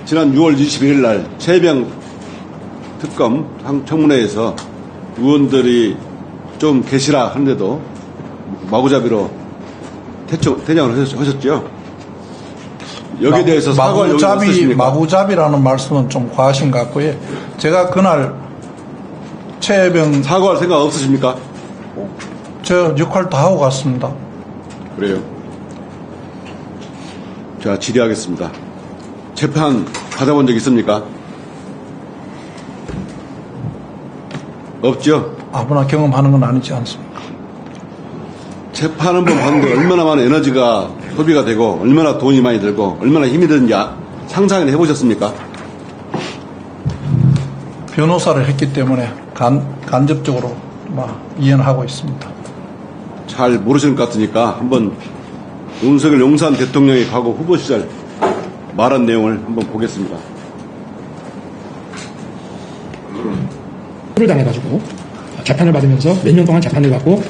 지난 6월 21일 날 최혜병 특검 청문회에서 의원들이 좀 계시라 하는데도 마구잡이로 퇴장을 하셨죠. 여기에 대해서 사과할 용의가 없으십니까? 마구잡이라는 말씀은 좀 과하신 것 같고요. 제가 그날 최혜병 사과할 생각 없으십니까? 저 역할 다 하고 갔습니다. 그래요. 자, 질의하겠습니다. 재판 받아본 적 있습니까? 없죠? 아무나 경험하는 건 아니지 않습니까? 재판 한 번 받는데 얼마나 많은 에너지가 소비가 되고 얼마나 돈이 많이 들고 얼마나 힘이 드는지 상상을 해보셨습니까? 변호사를 했기 때문에 간접적으로 이해는 하고 있습니다. 잘 모르시는 것 같으니까 한번 윤석열 용산 대통령의 과거 후보 시절 말한 내용을 한번 보겠습니다. 를 당해가지고 재판을 받으면서 몇 년 동안 재판을 받고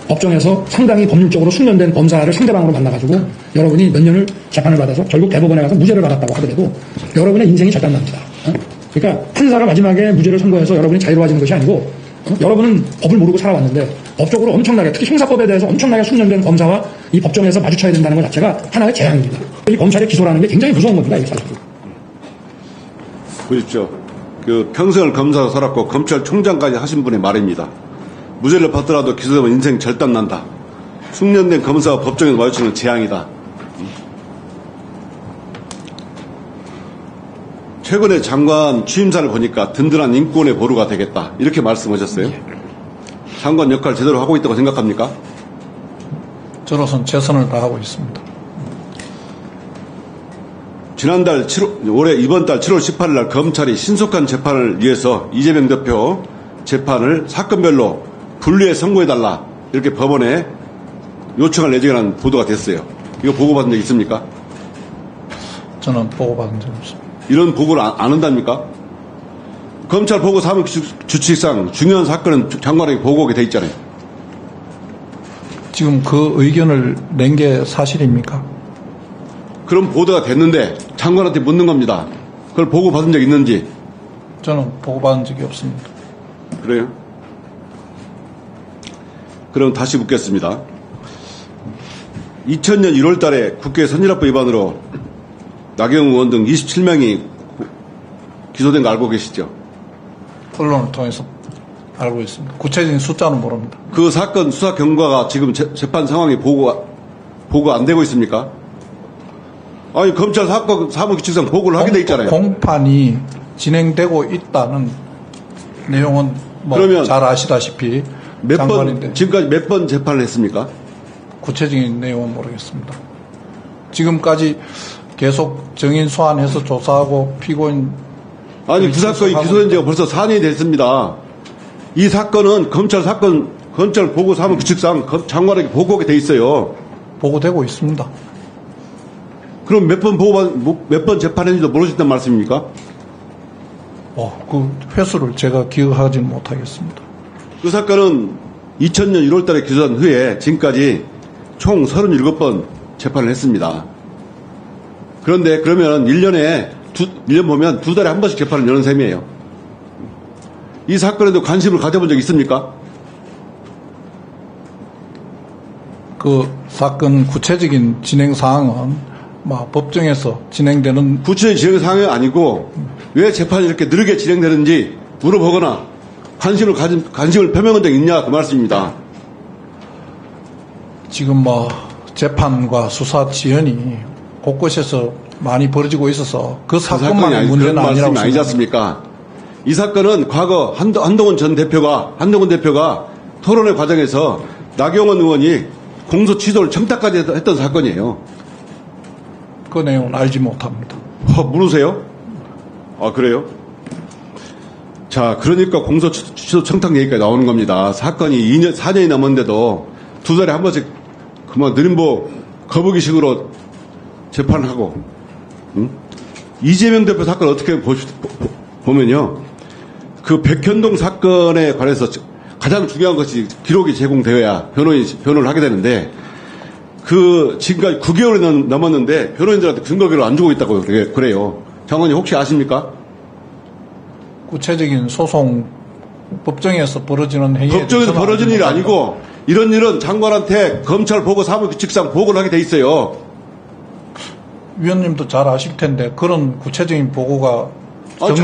법정에서 상당히 법률적으로 숙련된 검사를 상대방으로 만나가지고 여러분이 몇 년을 재판을 받아서 결국 대법원에 가서 무죄를 받았다고 하더라도 여러분의 인생이 절단납니다. 그러니까 판사가 마지막에 무죄를 선고해서 여러분이 자유로워지는 것이 아니고 여러분은 법을 모르고 살아왔는데 법적으로 엄청나게 특히 형사법에 대해서 엄청나게 숙련된 검사와 이 법정에서 마주쳐야 된다는 것 자체가 하나의 재앙입니다. 이 검찰의 기소라는 게 굉장히 무서운 겁니다. 이 사실. 보십시오. 그 평생을 검사로 살았고 검찰총장까지 하신 분의 말입니다. 무죄를 받더라도 기소되면 인생 절단난다. 숙련된 검사와 법정에서 마주치는 재앙이다. 최근에 장관 취임사를 보니까 든든한 인권의 보루가 되겠다. 이렇게 말씀하셨어요. 장관 역할 제대로 하고 있다고 생각합니까? 저로서는 최선을 다하고 있습니다. 지난달 이번 달 7월 18일 날 검찰이 신속한 재판을 위해서 이재명 대표 재판을 사건별로 분리해 선고해달라. 이렇게 법원에 요청을 내지라는 보도가 됐어요. 이거 보고받은 적 있습니까? 저는 보고받은 적 없습니다. 이런 보고를 안 한답니까? 검찰 보고 사무 규칙상 중요한 사건은 장관에게 보고하게 돼 있잖아요. 지금 그 의견을 낸 게 사실입니까? 그런 보도가 됐는데 장관한테 묻는 겁니다. 그걸 보고받은 적 있는지. 저는 보고받은 적이 없습니다. 그래요? 그럼 다시 묻겠습니다. 2000년 1월 달에 국회 선진화법 위반으로 나경원 의원 등 27명이 기소된 거 알고 계시죠? 언론을 통해서 알고 있습니다. 구체적인 숫자는 모릅니다. 그 사건 수사 경과가 지금 재판 상황이 보고 안 되고 있습니까? 아니, 검찰 사건 사무규칙상 보고를 하게 돼 있잖아요. 공판이 진행되고 있다는 내용은 그러면 잘 아시다시피 장관인데 지금까지 몇 번 재판을 했습니까? 구체적인 내용은 모르겠습니다. 지금까지 계속 증인 소환해서 조사하고 피고인 아니, 그 사건이 기소된 지가 벌써 4년이 됐습니다. 이 사건은 검찰 보고 사무규칙상 장관에게 보고하게 돼 있어요. 보고되고 있습니다. 그럼 몇 번 재판했는지도 모르셨단 말씀입니까? 그 횟수를 제가 기억하지는 못하겠습니다. 그 사건은 2000년 1월 달에 기소한 후에 지금까지 총 37번 재판을 했습니다. 그런데 그러면 1년 보면 2달에 한 번씩 재판을 여는 셈이에요. 이 사건에도 관심을 가져본 적 있습니까? 그 사건 구체적인 진행 사항은 법정에서 진행되는 구체적인 진행 사항이 아니고 왜 재판이 이렇게 느리게 진행되는지 물어보거나 관심을 표명한 적 있냐 그 말씀입니다. 지금 재판과 수사 지연이 곳곳에서 많이 벌어지고 있어서 그 사건만의 문제는 그런 아니라고 말씀이 아니지 않습니까? 이 사건은 과거 한동훈 대표가 토론회 과정에서 나경원 의원이 공소 취소를 청탁까지 했던 사건이에요. 그 내용은 알지 못합니다. 모르세요? 아, 그래요? 자, 그러니까 공소 취소 청탁 얘기가 나오는 겁니다. 사건이 4년이 넘었는데도 2달에 한 번씩 그만 느림보 거북이식으로 재판을 하고, 응? 이재명 대표 사건 어떻게 보면요. 그 백현동 사건에 관해서 가장 중요한 것이 기록이 제공되어야 변호를 하게 되는데 지금까지 9개월이 넘었는데 변호인들한테 근거 기록을 안 주고 있다고 그래요. 장관님 혹시 아십니까? 구체적인 소송 법정에서 벌어지는 회의에 법정에서 대해서는 벌어지는 일이 알지 아니고 이런 일은 장관한테 검찰 보고 사무규칙상 보고를 하게 돼 있어요. 위원님도 잘 아실 텐데 그런 구체적인 보고가 아,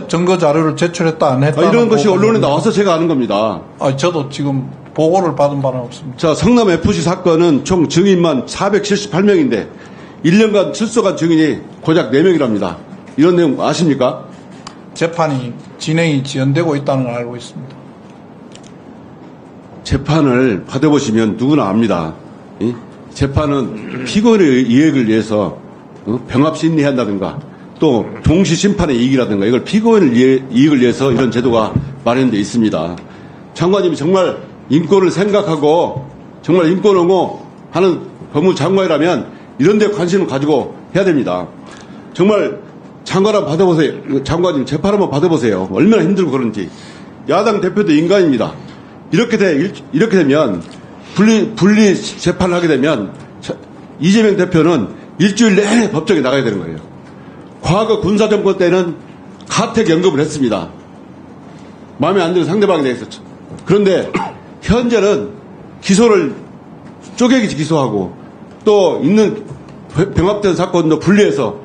증거 자료를 제출했다 안 했다 이런 것이 언론에 나와서 제가 아는 겁니다. 저도 지금 보고를 받은 바는 없습니다. 자, 성남FC 사건은 총 증인만 478명인데 1년간 출석한 증인이 고작 4명이랍니다. 이런 내용 아십니까? 재판이 진행이 지연되고 있다는 걸 알고 있습니다. 재판을 받아보시면 누구나 압니다. 이? 재판은 피고인의 이익을 위해서 병합심리한다든가 또 동시심판의 이익이라든가 이걸 피고인의 이익을 위해서 이런 제도가 마련되어 있습니다. 장관님이 정말 인권을 생각하고 정말 인권 옹호하는 법무장관이라면 이런 데 관심을 가지고 해야 됩니다. 정말 장관 한번 받아보세요. 장관님 재판 한번 받아보세요. 얼마나 힘들고 그런지. 야당 대표도 인간입니다. 이렇게 되면 분리 재판을 하게 되면 이재명 대표는 일주일 내내 법정에 나가야 되는 거예요. 과거 군사정권 때는 가택연금을 했습니다. 마음에 안 드는 상대방에 대해서. 그런데 현재는 기소를 쪼개기 기소하고 또 있는 병합된 사건도 분리해서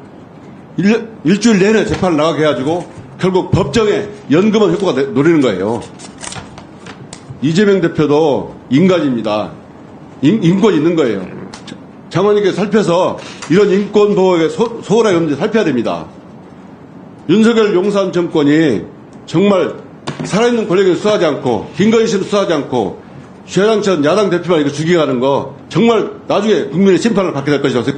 일주일 내내 재판을 나가게 해가지고 결국 법정에 연금은 효과가 노리는 거예요. 이재명 대표도 인간입니다. 인권이 있는 거예요. 장관님께 살펴서 이런 인권 보호에 소홀하게 없는지 살펴야 됩니다. 윤석열 용산 정권이 정말 살아있는 권력을 수사하지 않고 김건희 씨를 수사하지 않고 최양천 야당 대표만 이거 죽이가는 거 정말 나중에 국민의 심판을 받게 될 것이라고 생각합니다.